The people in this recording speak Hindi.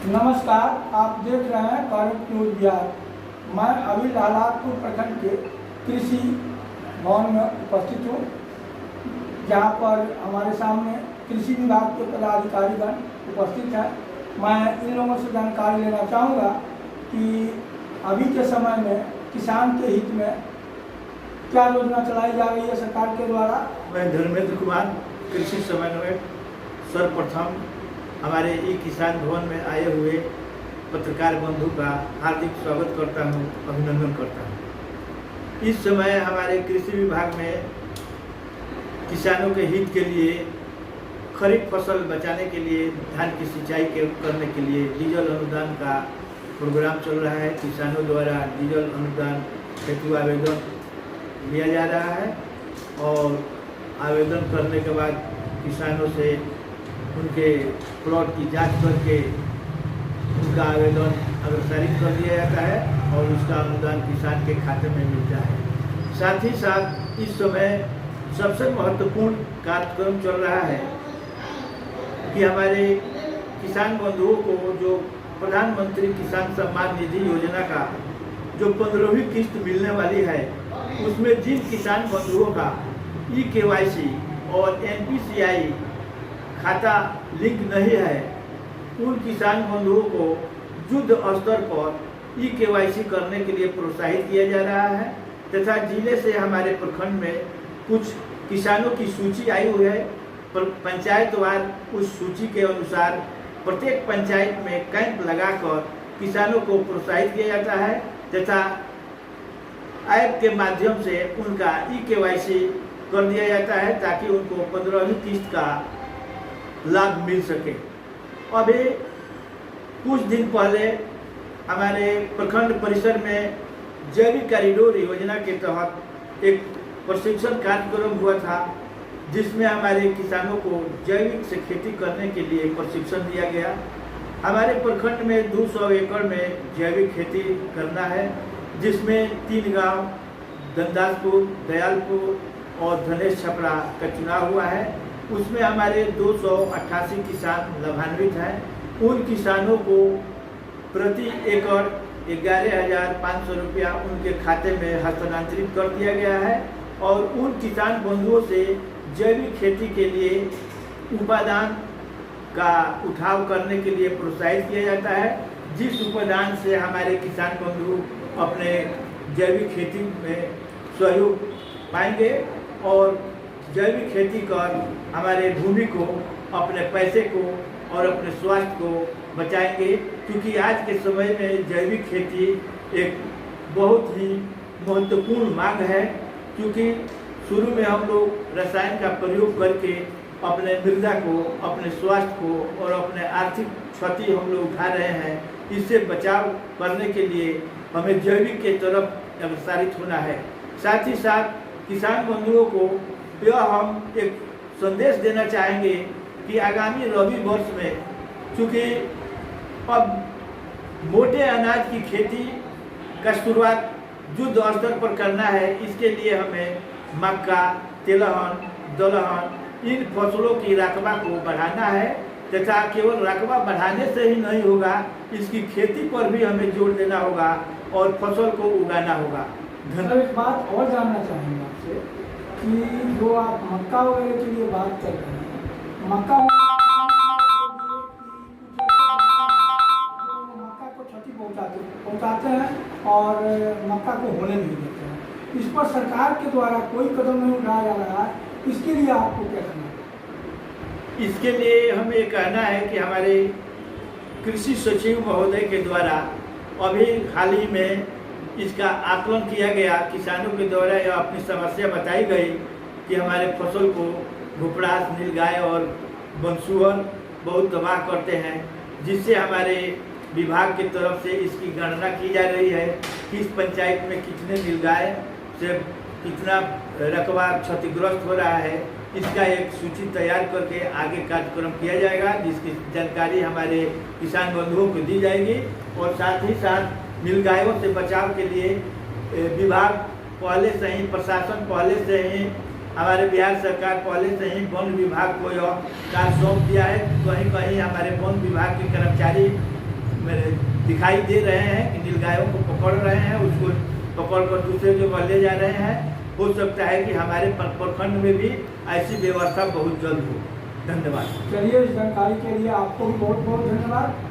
नमस्कार, आप देख रहे हैं करंट न्यूज बिहार। मैं अभी लालापुर प्रखंड के कृषि भवन में उपस्थित हूँ, जहाँ पर हमारे सामने कृषि विभाग के पदाधिकारीगण उपस्थित हैं। मैं इन लोगों से जानकारी लेना चाहूँगा कि अभी के समय में किसान के हित में क्या योजना चलाई जा रही है सरकार के द्वारा। मैं धर्मेंद्र कुमार, कृषि समन्वयक, सर्वप्रथम हमारे ई किसान भवन में आए हुए पत्रकार बंधु का हार्दिक स्वागत करता हूं, अभिनंदन करता हूं। इस समय हमारे कृषि विभाग में किसानों के हित के लिए खरीफ फसल बचाने के लिए, धान की सिंचाई करने के लिए डीजल अनुदान का प्रोग्राम चल रहा है। किसानों द्वारा डीजल अनुदान हेतु आवेदन लिया जा रहा है और आवेदन करने के बाद किसानों से उनके प्लॉट की जांच करके उनका आवेदन अग्रसारित कर दिया जाता है और उसका अनुदान किसान के खाते में मिलता है। साथ ही साथ इस समय सबसे महत्वपूर्ण कार्यक्रम चल रहा है कि हमारे किसान बंधुओं को जो प्रधानमंत्री किसान सम्मान निधि योजना का जो 15वीं किस्त मिलने वाली है, उसमें जिन किसान बंधुओं का EKYC और NPCI खाता लिंक नहीं है, उन किसान बंधुओं को युद्ध स्तर पर EKYC करने के लिए प्रोत्साहित किया जा रहा है तथा जिले से हमारे प्रखंड में कुछ किसानों की सूची आई हुई है। पंचायतवार उस सूची के अनुसार प्रत्येक पंचायत में कैंप लगाकर किसानों को प्रोत्साहित किया जाता है तथा ऐप के माध्यम से उनका EKYC कर दिया जाता है ताकि उनको 15वीं किस्त का लाभ मिल सके। अभी कुछ दिन पहले हमारे प्रखंड परिसर में जैविक कॉरिडोर योजना के तहत एक प्रशिक्षण कार्यक्रम हुआ था, जिसमें हमारे किसानों को जैविक से खेती करने के लिए प्रशिक्षण दिया गया। हमारे प्रखंड में 200 एकड़ में जैविक खेती करना है, जिसमें 3 गांव गंदासपुर, दयालपुर और धनेश छपरा का चुनाव हुआ है। उसमें हमारे 288 किसान लाभान्वित हैं। उन किसानों को प्रति एकड़ 11,500 रुपया उनके खाते में हस्तांतरित कर दिया गया है और उन किसान बंधुओं से जैविक खेती के लिए उपादान का उठाव करने के लिए प्रोत्साहित किया जाता है, जिस उपादान से हमारे किसान बंधु अपने जैविक खेती में सहयोग पाएंगे और जैविक खेती कर हमारे भूमि को, अपने पैसे को और अपने स्वास्थ्य को बचाएंगे। क्योंकि आज के समय में जैविक खेती एक बहुत ही महत्वपूर्ण मांग है, क्योंकि शुरू में हम लोग रसायन का प्रयोग करके अपने मृदा को, अपने स्वास्थ्य को और अपने आर्थिक क्षति हम लोग उठा रहे हैं। इससे बचाव करने के लिए हमें जैविक के तरफ अग्रसरित होना है। साथ ही साथ किसान बंधुओं को यह हम एक संदेश देना चाहेंगे कि आगामी रबी वर्ष में, चूँकि अब मोटे अनाज की खेती का शुरुआत युद्ध स्तर पर करना है, इसके लिए हमें मक्का, तिलहन, दलहन इन फसलों की रकबा को बढ़ाना है तथा केवल रकबा बढ़ाने से ही नहीं होगा, इसकी खेती पर भी हमें जोर देना होगा और फसल को उगाना होगा। एक बात और जानना चाहेंगे आपसे कि जो आप मक्का वगैरह के लिए बात कर रहे हैं, मक्का को क्षति पहुंचाते हैं और मक्का को होने नहीं देते हैं, इस पर सरकार के द्वारा कोई कदम नहीं उठाया जा रहा है, इसके लिए आपको क्या करना है? इसके लिए हमें ये कहना है कि हमारे कृषि सचिव महोदय के द्वारा अभी हाल ही में इसका आकलन किया गया। किसानों के द्वारा यह अपनी समस्या बताई गई कि हमारे फसल को घुपड़ास, नीलगाय और बनसूअर बहुत तबाह करते हैं, जिससे हमारे विभाग की तरफ से इसकी गणना की जा रही है कि इस पंचायत में कितने नीलगाय से कितना रकबा क्षतिग्रस्त हो रहा है। इसका एक सूची तैयार करके आगे कार्यक्रम किया जाएगा, जिसकी जानकारी हमारे किसान बंधुओं को दी जाएगी। और साथ ही साथ नीलगायों से बचाव के लिए विभाग पहले से ही, प्रशासन पहले से ही, हमारे बिहार सरकार पहले से ही वन विभाग को यह कार्य सौंप दिया है। कहीं कहीं हमारे वन विभाग के कर्मचारी मेरे दिखाई दे रहे हैं कि नीलगायों को पकड़ रहे हैं, उसको पकड़ कर दूसरे जगह ले जा रहे हैं। हो सकता है कि हमारे प्रखंड में भी ऐसी व्यवस्था बहुत जल्द हो। धन्यवाद। चलिए, इस जानकारी के लिए आपको भी बहुत बहुत धन्यवाद।